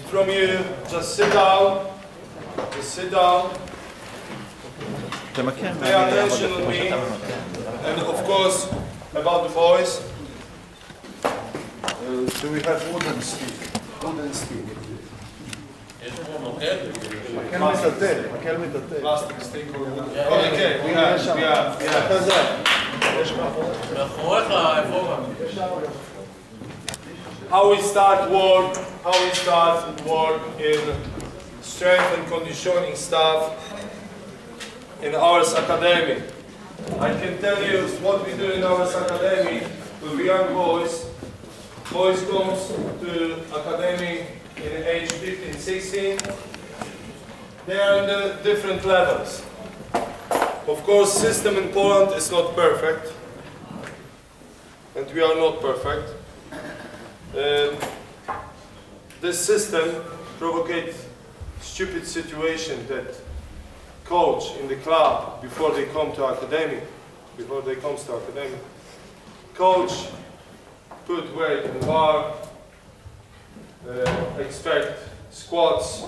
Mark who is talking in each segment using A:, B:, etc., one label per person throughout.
A: from you, just sit down. Just sit down. Pay attention on me. And of course, about the boys. Do we have wooden stick? Wooden stick. Plastic stick or wooden? Okay, we have. How we start work in strength and conditioning stuff in our academy. I can tell you what we do in our academy with young boys. Boys comes to academy in age 15, 16. They are in the different levels. Of course, system in Poland is not perfect, and we are not perfect. This system provocates stupid situation that coach in the club before they come to academy, coach put weight in the bar, expect squats,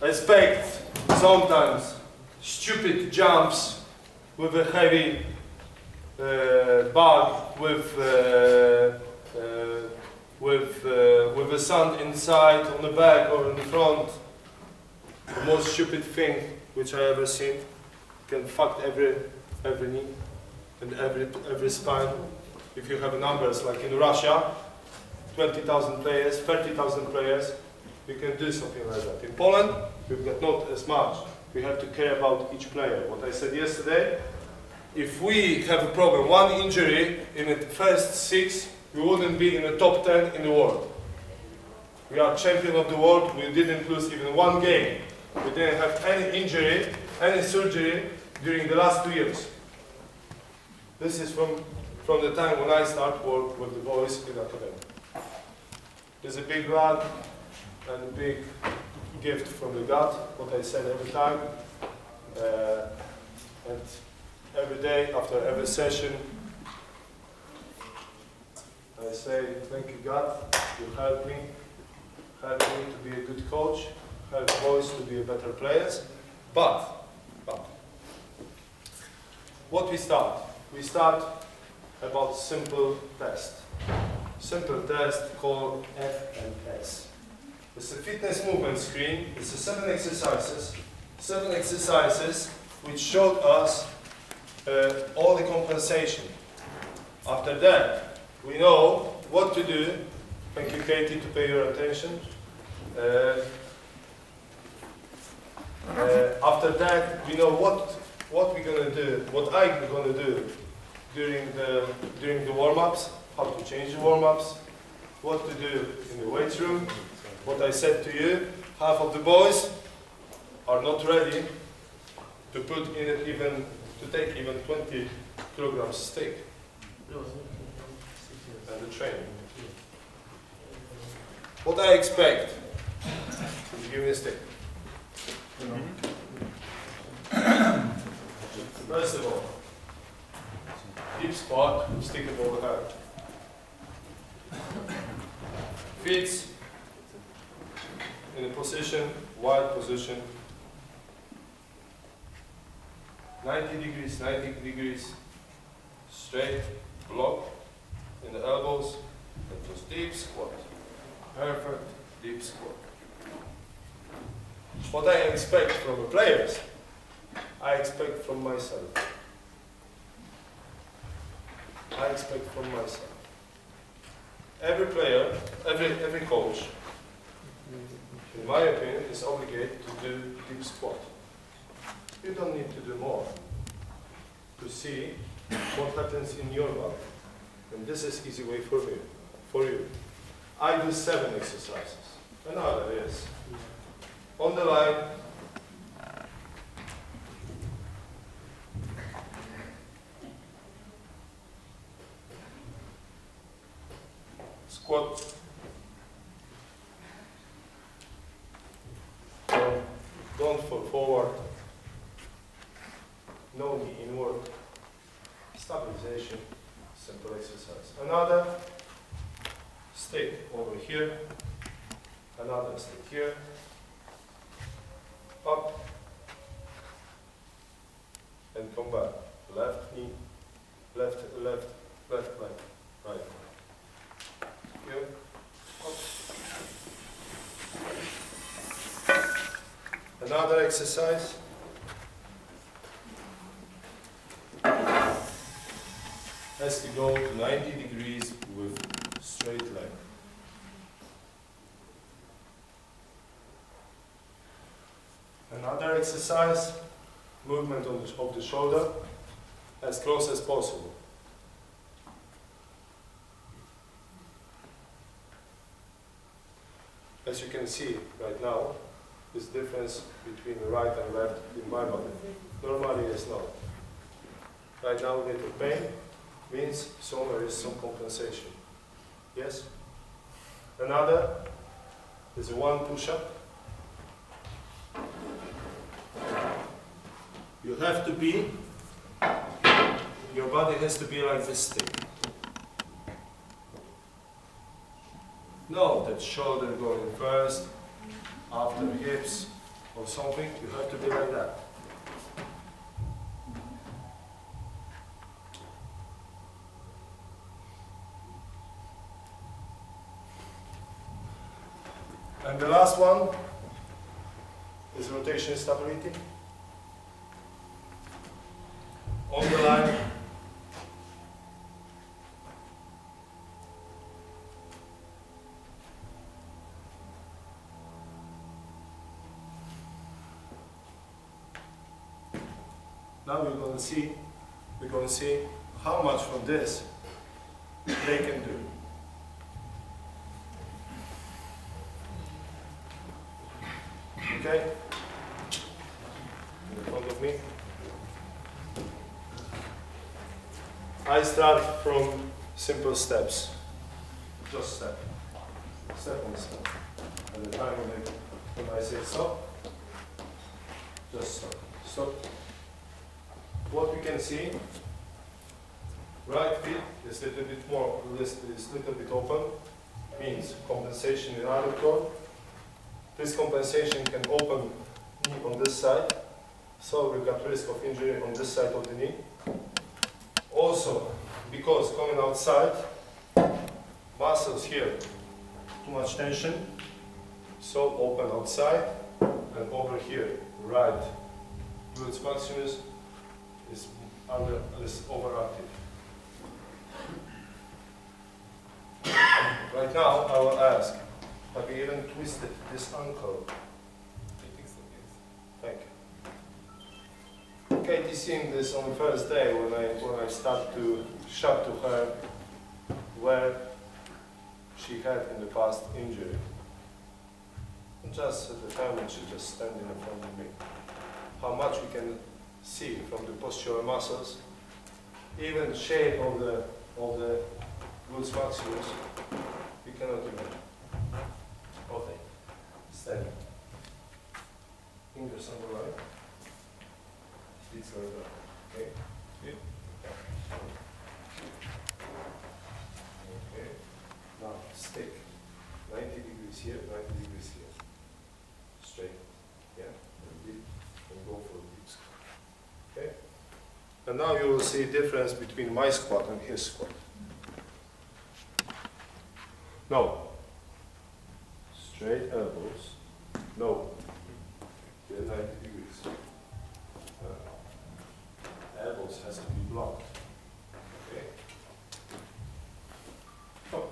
A: expect sometimes stupid jumps with a heavy bag with the sand inside on the back or in the front. The most stupid thing which I ever seen. Can fuck every knee and every spine. If you have numbers like in Russia, 20,000 players, 30,000 players, we can do something like that. In Poland, we've got not as much. We have to care about each player. What I said yesterday, if we have a problem, one injury in the first 6, we wouldn't be in the top 10 in the world. We are champion of the world, we didn't lose even one game. We didn't have any injury, any surgery during the last 2 years. This is from the time when I start work with the boys in academy. There's a big lad and a big gift from the God, what I said every time. And every day, after every session, I say, thank you God, you helped me to be a good coach, help boys to be better players. But, what we start? We start about simple test. Simple test called FMS. It's a fitness movement screen. It's a 7 exercises. 7 exercises which showed us all the compensation. After that, we know what to do. Thank you, Katie, to pay your attention. After that, we know what we're gonna do, what I'm gonna do during the warm-ups, how to change the warm-ups, what to do in the weight room. What I said to you, half of the boys are not ready to put in it even to take even 20 kilograms stick and the training. What I expect is give me a stick. First of all, deep squat, stick it overhead. Feet in a position, wide position. 90 degrees, straight, block in the elbows, and just deep squat. Perfect, deep squat. What I expect from the players, I expect from myself. Every player, every coach, in my opinion, is obligated to do deep squat. You don't need to do more to see what happens in your body. And this is easy way for you. I do 7 exercises. Another is on the line. Squat. Don't fall forward. No knee inward. Stabilization. Simple exercise. Another. Stick over here. Another stick here. Up. And come back. Left knee. Left leg. Right. Here. Up. Another exercise. Has to go to 90 degrees with straight leg. Another exercise, movement of the shoulder as close as possible. As you can see right now, this difference between the right and left in my body. Normally it's not. Right now little pain means somewhere is some compensation. Yes? Another is one push-up. You have to be, your body has to be like this stick. No, that shoulder going first, after hips or something, you have to be like that. And the last one is rotation stability. On the line. Now we're going to see how much from this they can do. Okay? In front of me. I start from simple steps. Just step. Step on step. At the time when I say stop, just stop. Stop. What we can see, right feet is a little bit more, is little bit open, means compensation in other core. This compensation can open knee on this side, so we've got risk of injury on this side of the knee. Also, because coming outside, muscles here, too much tension, so open outside, and over here, right glutes maximus is overactive. Right now, I will ask, have you even twisted this ankle?
B: I think so, yes.
A: Thank you. Katie seeing this on the first day when I start to shout to her where she had in the past injury. Just at the time when she's just standing in front of me. How much we can see from the postural muscles, even shape of the glutes maximus, we cannot imagine. Okay, standing. Fingers on the right. Feet on the right. Okay. Yeah. Okay. Now stick. 90 degrees here, 90 degrees here. Straight. Yeah. And go for the deep squat. Okay. And now you will see a difference between my squat and his squat. No. Straight elbows. No. Yeah, 90 degrees. Elbows has to be blocked. Okay. Oh.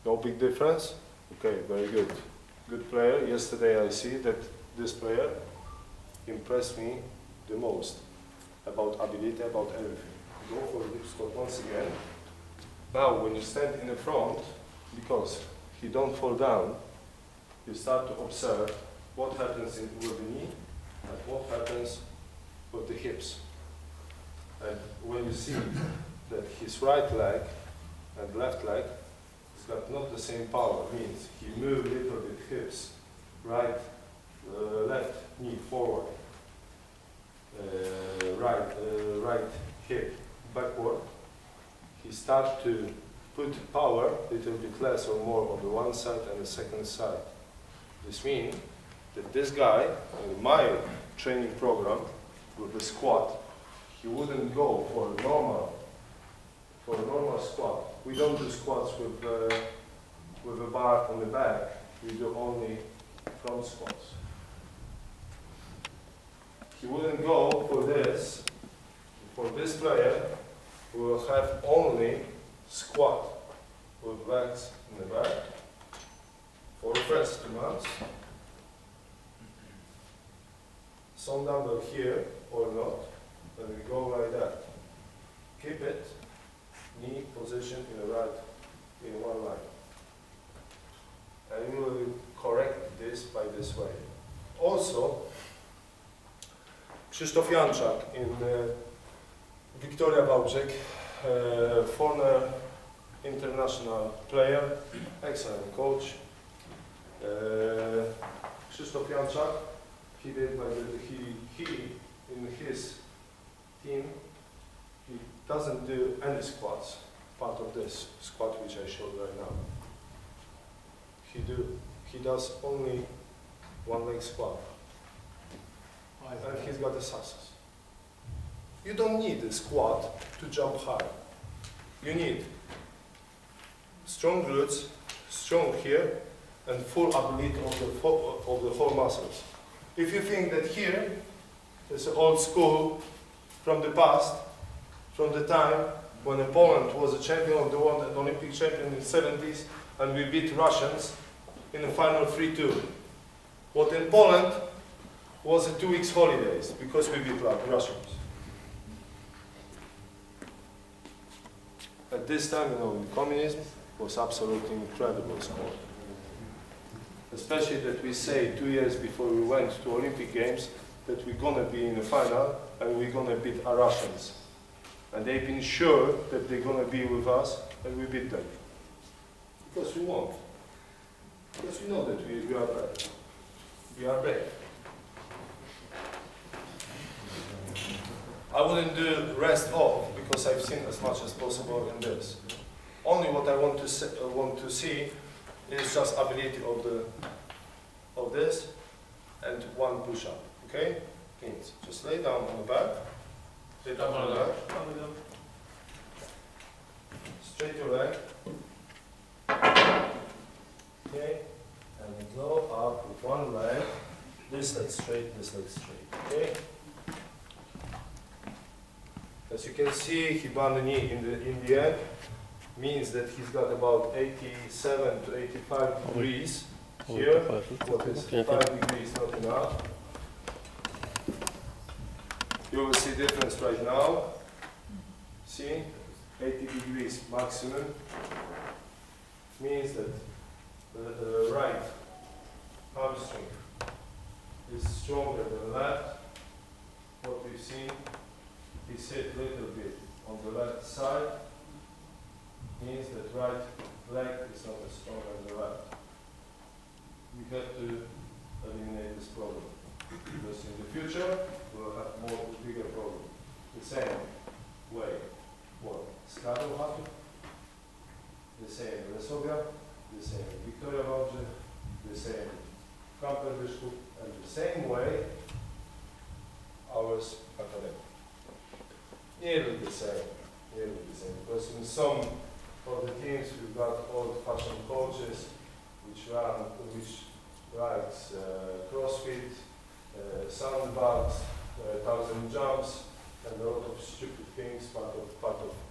A: No big difference? Okay, very good. Good player. Yesterday I see that this player impressed me the most about ability, about everything. Go for a deep squat once again. Now when you stand in the front, because he don't fall down, you start to observe what happens with the knee and what happens with the hips. And when you see that his right leg and left leg has got not the same power, means he moved a little bit hips, right, left knee forward, right hip backward, he starts to put power a little bit less or more on the one side and the second side. This means that this guy, in my training program with the squat, he wouldn't go for a normal squat. We don't do squats with a bar on the back. We do only front squats. He wouldn't go for this. For this player, we will have only squat with legs in the back for the first 2 months. Some dumbbell here or not, and we go like that. Keep it, knee position in the right, in one line. And we will correct this by this way. Also, Krzysztof Janczak in Victoria Wałbrzych, former international player, excellent coach. Krzysztof Janczak, he did in his team, he doesn't do any squats, part of this squat which I showed right now. He does only one leg squat. And he's got a success. You don't need a squat to jump high. You need strong glutes, strong here, and full ability of the whole muscles. If you think that here is old school from the past, from the time when Poland was a champion of the world, an Olympic champion in the 70s, and we beat Russians in the final 3-2. What in Poland was a 2 weeks holidays because we beat Russians. At this time, you know, communism was absolutely incredible sport. Especially that we say 2 years before we went to Olympic Games that we're gonna be in the final and we're gonna beat our Russians. And they've been sure that they're gonna be with us and we beat them. Because we won't. Because we know that we are brave. We are brave. I wouldn't do rest off because I've seen as much as possible in this. Only what I want to see is just ability of this and one push-up. Okay? Means just lay down on the back. Lay down on the back. Straight your leg. Okay? And go up with one leg. This leg straight, this leg straight. Okay? As you can see, he bent the knee in the end. Means that he's got about 87 to 85 degrees here. What is 5 degrees not enough? You will see difference right now. See? 80 degrees maximum. Means that the right hamstring is stronger than left. What we've seen, he sit a little bit on the left side. Means that right leg is not as strong as the left. We have to eliminate this problem. Because in the future, we will have bigger problem. The same way. What? Scuttle happened, the same Resovia, the same Victoria Wałbrzych, the same Kamperwyszków, and the same way ours academy. Nearly the same. Nearly the same. Because in some of the teams we've got old-fashioned coaches which writes CrossFit, sandbags, 1,000 jumps, and a lot of stupid things, part of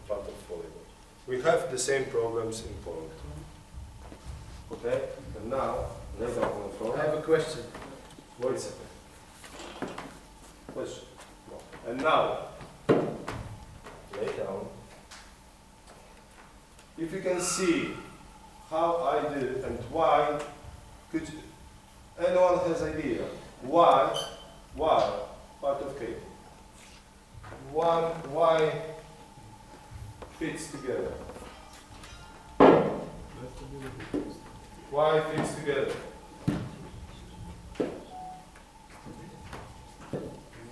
A: volleyball. We have the same problems in Poland. Okay, and now lay down on the floor.
C: I have a question.
A: Wait a second. Question. No. And now lay down. If you can see how I did and why, could anyone has idea why part of cake? Why fits together? Why fits together?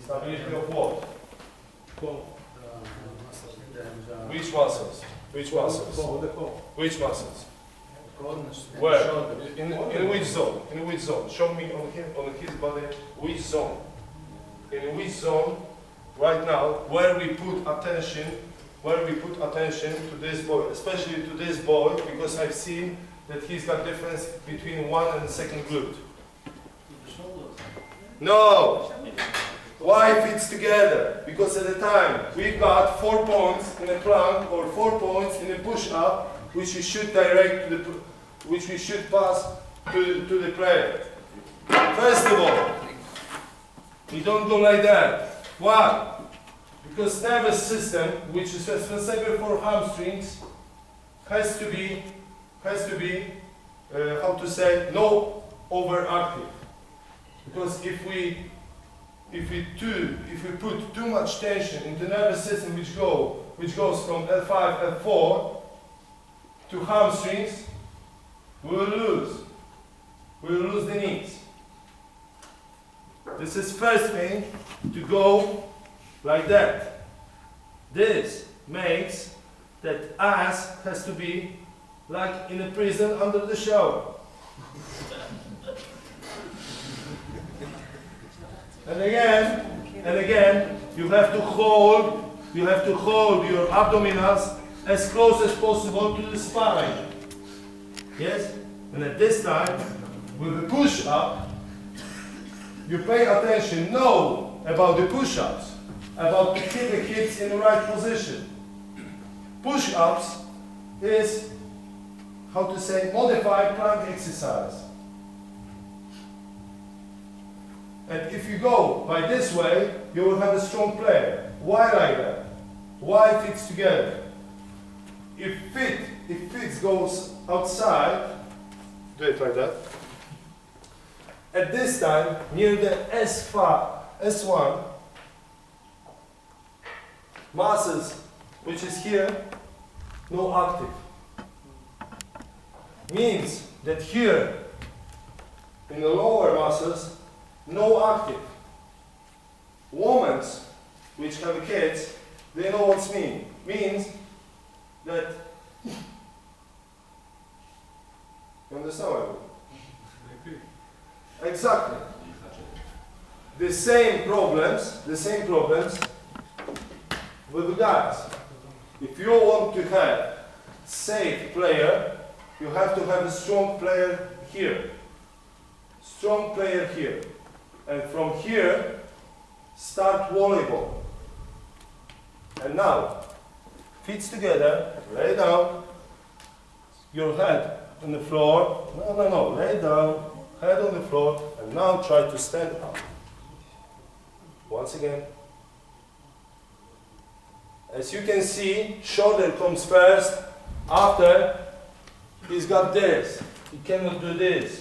A: Stability of what? Which muscles? Which muscles? Which muscles? Where? In which zone? In which zone? Show me on him, on his body, which zone? In which zone, right now, where we put attention to this boy, especially to this boy, because I've seen that he's got difference between one and the second glute. No! Why fits together? Because at the time, we've got 4 points in a plank or 4 points in a push-up, which we should direct to the, which we should pass to the player. First of all, we don't go like that. Why? Because nervous system, which is responsible for hamstrings, has to be how to say, no overactive. Because if we put too much tension in the nervous system, which goes from L5, L4 to hamstrings, we will lose the knees. This is first thing, to go like that. This makes that ass has to be like in a prison under the shower. And again, you have to hold your abdominals as close as possible to the spine. Yes? And at this time, with the push-up, you pay attention, know about the push-ups, about to keep the hips in the right position. Push-ups is, how to say, modified plank exercise. And if you go by this way, you will have a strong player. Why like that? Why fits together? If fit goes outside, do it like that. At this time, near the S1, muscles, which is here, no active. Means that here, in the lower muscles, no active. Women which have kids, they know what's mean. Means that, you understand what I mean? Exactly. The same problems with the guys. If you want to have safe player, you have to have a strong player here. Strong player here. And from here, start volleyball. And now, feet together, lay down, your head on the floor. No, lay down, head on the floor, and now try to stand up. Once again. As you can see, shoulder comes first, after he's got this. He cannot do this.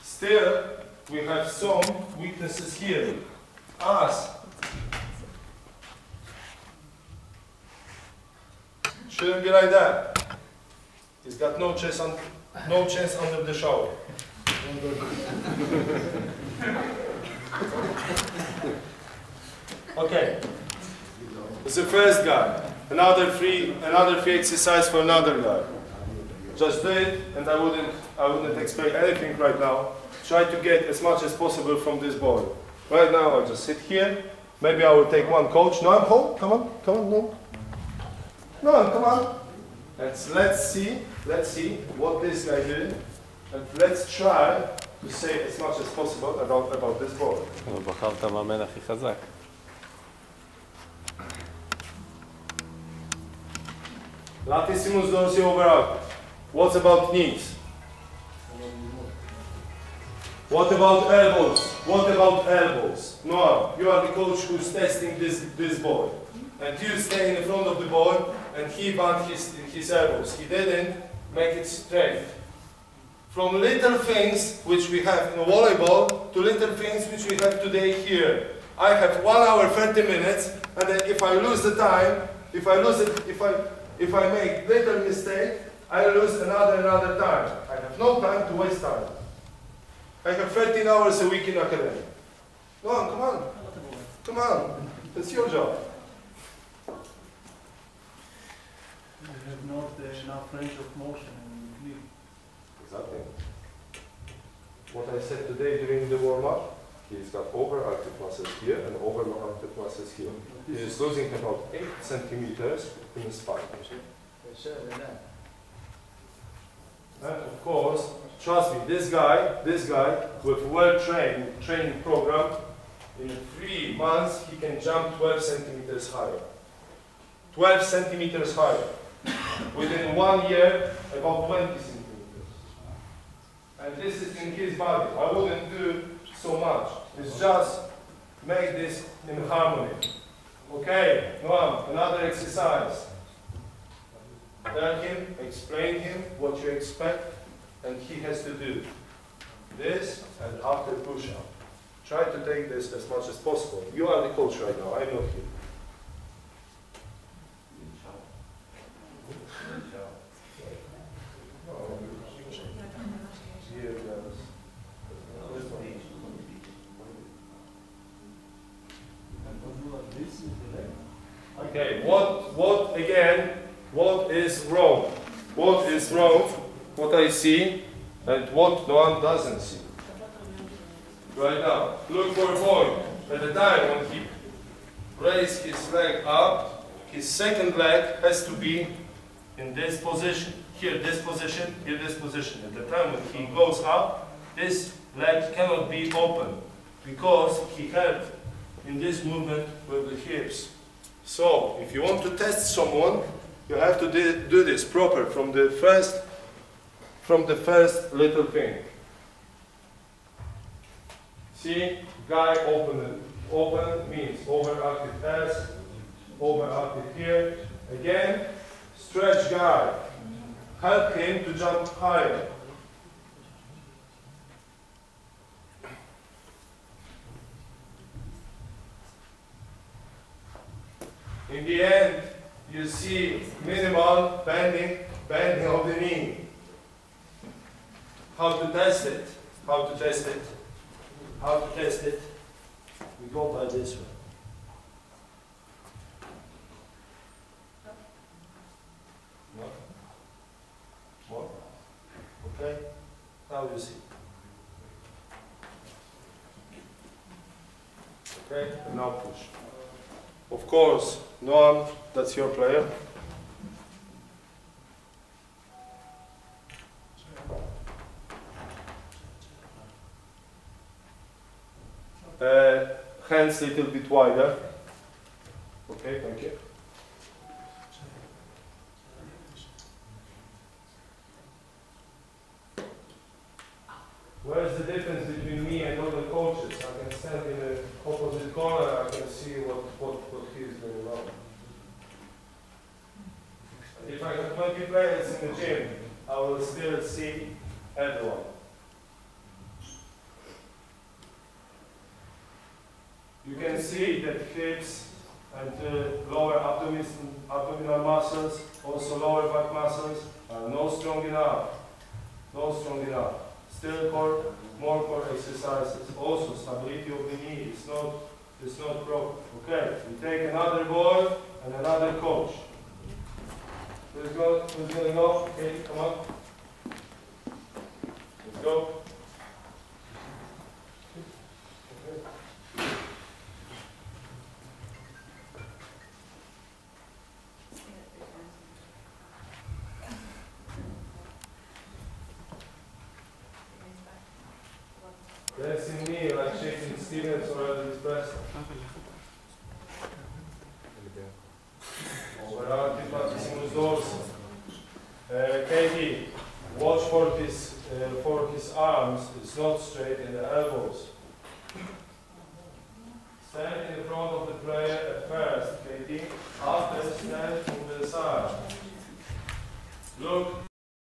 A: Still, we have some weaknesses here. Ass. Shouldn't be like that. He's got no chance under the shower. Okay. It's the first guy. Another free exercise for another guy. Just do it, and I wouldn't expect anything right now. Try to get as much as possible from this boy. Right now, I'll just sit here. Maybe I will take one coach. No, I'm home. Come on, no. No, come on. Let's see what this guy did, and let's try to say as much as possible about this boy.
B: בחרת מאמן הכי חזק.
A: Latissimus dorsi overactive. What about knees? What about elbows? What about elbows? No, you are the coach who's testing this boy. And you stay in the front of the boy and he bent his elbows. He didn't make it straight. From little things which we have in volleyball to little things which we have today here. I have 1 hour 30 minutes, and then if I lose the time, if I make little mistake, I lose another time. I have no time to waste time. I have 13 hours a week in academy. Come on. Come on. It's your job.
C: We have not enough range of motion in the knee.
A: Exactly. What I said today during the warm-up, he's got overactive muscles here and overactive muscles here. He is losing about 8 centimeters in the spine. And of course, trust me, this guy with well-trained training program, in 3 months he can jump 12 centimeters higher. 12 centimeters higher. Within 1 year, about 20 centimeters. And this is in his body. I wouldn't do so much. It's just make this in harmony. Okay, Noam, another exercise. Tell him, explain him what you expect, and he has to do this and after push-up. Try to take this as much as possible. You are the coach right now, I'm not here. Okay, what is wrong? What is wrong? What I see and what the one doesn't see. Right now, look for a point. At the time when he raised his leg up, his second leg has to be in this position. Here, this position, here, this position. At the time when he goes up, this leg cannot be open because he helped in this movement with the hips. So, if you want to test someone, you have to do this proper from the first little thing. See, guy open means overactive S, overactive here. Again, stretch guy. Help him to jump higher. In the end, you see minimal bending of the knee. How to test it? How to test it? How to test it? We go by this way. More? More? Okay? Now you see. Okay? And now push. Of course, Noam, that's your player. Hands a little bit wider. Okay, thank you. Where's the difference between me and other coaches? I can stand in the opposite corner, I can see what he's doing wrong. If I have 20 players in the gym, I will still see everyone. You can see that hips and lower abdominal muscles, also lower back muscles, are not strong enough. Not strong enough. Still core, more core exercises. Also stability of the knee is not proper. Okay, we take another ball and another coach. Who's going to go? Okay, come on. Let's go. That's in me, like shaking Stevens or Elvis Presley. Overactive latissimus dorsum. KD, watch for his arms. It's not straight in the elbows. Stand in front of the player at first, KD. After stand to the side. Look